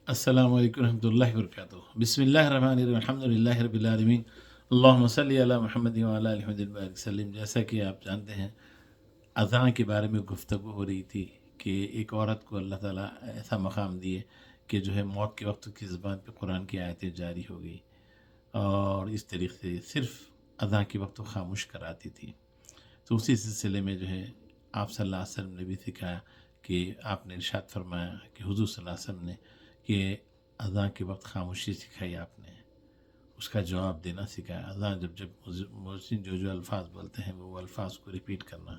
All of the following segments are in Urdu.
السلام علیکم ورحمۃ اللہ وبرکاتہ۔ بسم اللہ الرحمن الرحیم، الحمد للہ رب العالمین، اللہم صلی علی محمد وعلی آل محمد وبارک وسلم۔ جیسا کہ آپ جانتے ہیں، اذان کے بارے میں گفتگو ہو رہی تھی کہ ایک عورت کو اللہ تعالیٰ ایسا مقام دیے کہ جو ہے موت کے وقت کی زبان پہ قرآن کی آیتیں جاری ہو گئی، اور اس طریقے سے صرف اذان کے وقت وہ خاموش کراتی تھی۔ تو اسی سلسلے میں جو ہے آپ صلی اللہ علیہ وسلم نے بھی سکھایا کہ آپ نے ارشاد فرمایا کہ حضور صلی اللہ علیہ وسلم نے کہ اذان کے وقت خاموشی سکھائی، آپ نے اس کا جواب دینا سکھایا۔ اذان جب مؤذن جو الفاظ بولتے ہیں وہ الفاظ کو ریپیٹ کرنا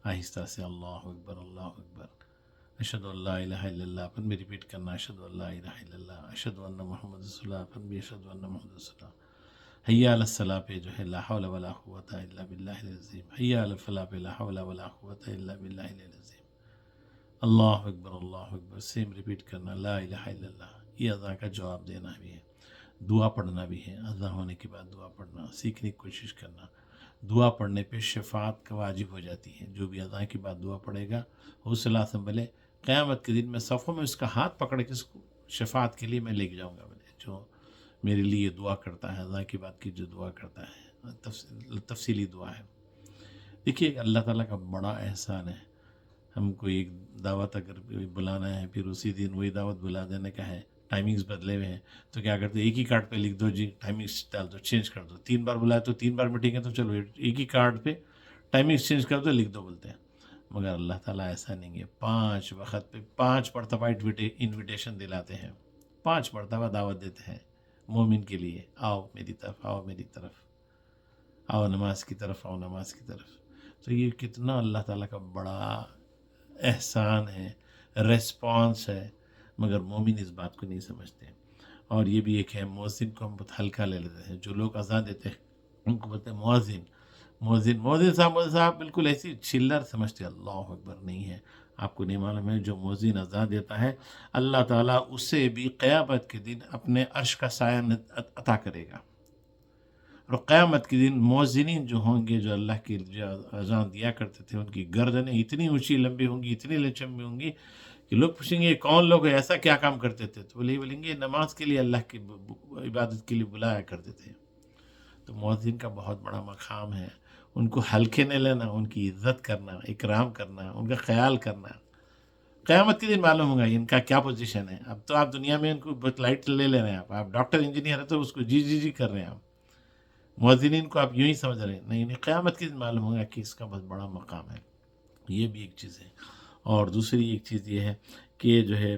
آہستہ سے، اللہ اکبر اللہ اکبر، اشہد ان لا الہ الا اللہ، اپن بھی ریپیٹ کرنا، اشہد ان لا الہ الا اللہ، اشہد ان محمد رسول اللہ، اپن بھی اشہد ان محمد رسول اللہ، حی علی الصلاۃ پہ جو ہے لا حول ولا قوۃ الا باللہ العظیم، حی علی الفلاح پہ لا حول ولا قوۃ الا باللہ العظیم، اللہ اکبر سیم ریپیٹ کرنا، لا الہ الا اللہ۔ یہ اذان کا جواب دینا بھی ہے، دعا پڑھنا بھی ہے، اذان ہونے کے بعد دعا پڑھنا، سیکھنے کی کوشش کرنا۔ دعا پڑھنے پہ شفاعت کا واجب ہو جاتی ہے، جو بھی اذان کے بعد دعا پڑھے گا، حضور صلی اللہ علیہ وسلم بولے قیامت کے دن میں صفوں میں اس کا ہاتھ پکڑ کے اس کو شفاعت کے لیے میں لے کے جاؤں گا، بولے جو میرے لیے دعا کرتا ہے، اذان کے بعد کی جو دعا کرتا ہے، تفصیلی دعا ہے۔ دیکھیے اللہ تعالیٰ کا بڑا احسان ہے، ہم کو ایک دعوت اگر بلانا ہے، پھر اسی دن وہی دعوت بلا دینے کا ہے، ٹائمنگز بدلے ہوئے ہیں تو کیا کرتے ایک ہی کارڈ پہ لکھ دو، جی ٹائمنگز ڈال دو، چینج کر دو، 3 بار بلایا تو 3 بار میٹنگ ہے تو چلو ایک ہی کارڈ پہ ٹائمنگز چینج کر دو، لکھ دو بولتے ہیں۔ مگر اللہ تعالیٰ ایسا نہیں ہے، 5 وقت پہ 5 مرتبہ انویٹیشن دلاتے ہیں، 5 مرتبہ دعوت دیتے ہیں مومن کے لیے، آؤ میری طرف، آؤ میری طرف، آؤ نماز کی طرف، آؤ نماز کی طرف۔ تو یہ کتنا اللہ تعالیٰ کا بڑا احسان ہے، ریسپانس ہے، مگر مومن اس بات کو نہیں سمجھتے۔ اور یہ بھی ایک ہے، مؤذن کو ہم بہت ہلکا لے لیتے ہیں، جو لوگ اذان دیتے ہیں ان کو بولتے ہیں مؤذن، مؤذن صاحب بالکل ایسی چلر سمجھتے، اللہ اکبر نہیں ہے۔ آپ کو نہیں معلوم ہے جو مؤذن اذان دیتا ہے، اللہ تعالیٰ اسے بھی قیامت کے دن اپنے عرش کا سایہ عطا کرے گا۔ اور قیامت کے دن مؤذنین جو ہوں گے، جو اللہ کی جو اذان دیا کرتے تھے، ان کی گردنیں اتنی اونچی لمبی ہوں گی، اتنی لچمی ہوں گی کہ لوگ پوچھیں گے کون لوگ ایسا کیا کام کرتے تھے، تو بولیں گے نماز کے لیے، اللہ کی عبادت کے لیے بلایا کرتے تھے۔ تو مؤذن کا بہت بڑا مقام ہے، ان کو ہلکے نہیں لینا، ان کی عزت کرنا، اکرام کرنا، ان کا خیال کرنا۔ قیامت کے دن معلوم ہوگا ان کا کیا پوزیشن ہے۔ اب تو آپ دنیا میں ان کو بہت لائٹ لے لے رہے ہیں، آپ ڈاکٹر انجینئر ہے تو اس کو جی جی جی کر رہے ہیں، آپ مؤذنین کو آپ یوں ہی سمجھ رہے ہیں، نہیں، قیامت کے دن معلوم ہوگا کہ اس کا بہت بڑا مقام ہے۔ یہ بھی ایک چیز ہے۔ اور دوسری ایک چیز یہ ہے کہ جو ہے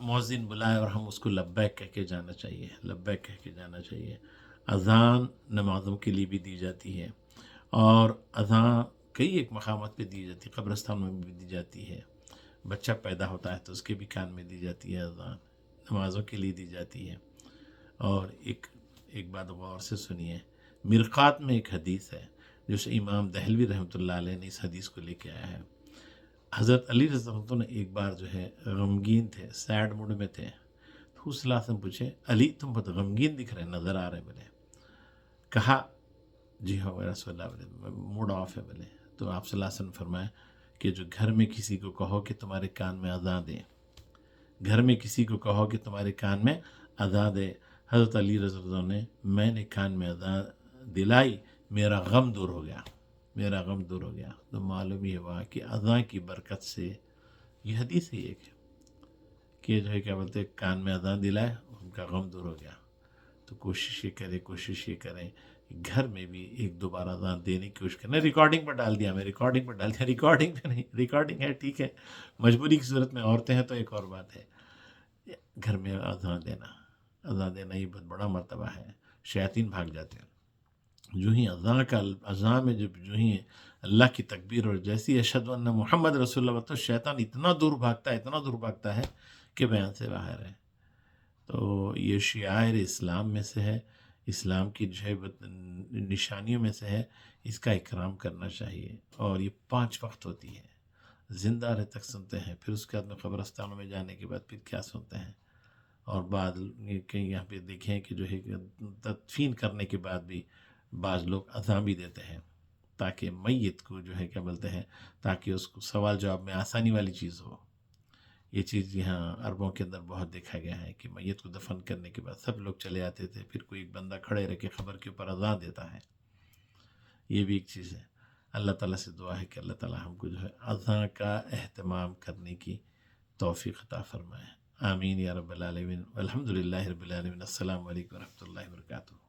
مؤذن بلائے اور ہم اس کو لبیک کہہ کے جانا چاہیے، لبیک کہہ کے جانا چاہیے۔ اذان نمازوں کے لیے بھی دی جاتی ہے، اور اذان کئی ایک مقامات پہ دی جاتی ہے، قبرستانوں میں بھی دی جاتی ہے، بچہ پیدا ہوتا ہے تو اس کے بھی کان میں دی جاتی ہے اذان، نمازوں کے لیے دی جاتی ہے۔ اور ایک بات غور سے سنیے، مرقات میں ایک حدیث ہے جو امام دہلوی رحمۃ اللہ علیہ نے اس حدیث کو لے کے آیا ہے۔ حضرت علی رضی اللہ عنہ نے ایک بار جو ہے غمگین تھے، سیڈ موڈ میں تھے، تو صلی اللہ علیہ وسلم پوچھے علی تم بہت غمگین دکھ رہے، نظر آ رہے، بولے کہا جی ہاں رسول اللہ، بولے موڈ آف ہے، بولے تو آپ صلی اللہ علیہ وسلم فرمایا کہ جو گھر میں کسی کو کہو کہ تمہارے کان میں اذان دے، گھر میں کسی کو کہو کہ تمہارے کان میں اذان دے۔ حضرت علی رضی اللہ عنہ نے، میں نے کان میں اذان دلائی، میرا غم دور ہو گیا، میرا غم دور ہو گیا۔ تو معلوم یہ ہوا کہ اذان کی برکت سے، یہ حدیث ہی ایک ہے کہ جو ہے کیا بولتے ہیں، کان میں اذان دلائے ان کا غم دور ہو گیا۔ تو کوشش یہ کریں گھر میں بھی ایک دو بار اذان دینے کی کوشش کریں۔ ریکارڈنگ پر ڈال دیا، ریکارڈنگ پہ نہیں، ریکارڈنگ ہے ٹھیک ہے، مجبوری کی صورت میں عورتیں ہیں تو ایک اور بات ہے، گھر میں اذان دینا یہ بہت بڑا مرتبہ ہے، شیاطین بھاگ جاتے ہیں۔ جو ہی اذان میں جو ہی اللہ کی تکبیر اور جیسی اشہد ان محمد رسول اللہ، تو شیطان اتنا دور بھاگتا ہے کہ بیان سے باہر ہے۔ تو یہ شعائر اسلام میں سے ہے، اسلام کی جو ہے نشانیوں میں سے ہے، اس کا اکرام کرنا چاہیے۔ اور یہ 5 وقت ہوتی ہے، زندہ رہے تک سنتے ہیں، پھر اس کے بعد میں قبرستانوں میں جانے کے بعد پھر کیا سنتے ہیں۔ اور بعد کہیں یہاں پہ دیکھیں کہ جو ہے تدفین کرنے کے بعد بھی بعض لوگ اذان بھی دیتے ہیں، تاکہ میت کو جو ہے کیا بولتے ہیں، تاکہ اس کو سوال جواب میں آسانی والی چیز ہو۔ یہ چیز یہاں عربوں کے اندر بہت دیکھا گیا ہے کہ میت کو دفن کرنے کے بعد سب لوگ چلے آتے تھے، پھر کوئی ایک بندہ کھڑے رہ کے خبر کے اوپر اذان دیتا ہے. یہ بھی ایک چیز ہے. اللہ تعالیٰ سے دعا ہے کہ اللہ تعالیٰ ہم کو جو ہے اذان کا اہتمام کرنے کی توفیق عطا فرمائے. آمین یا رب العالمین. والحمد للہ رب العالمین. السلام علیکم ورحمۃ اللہ وبرکاتہ.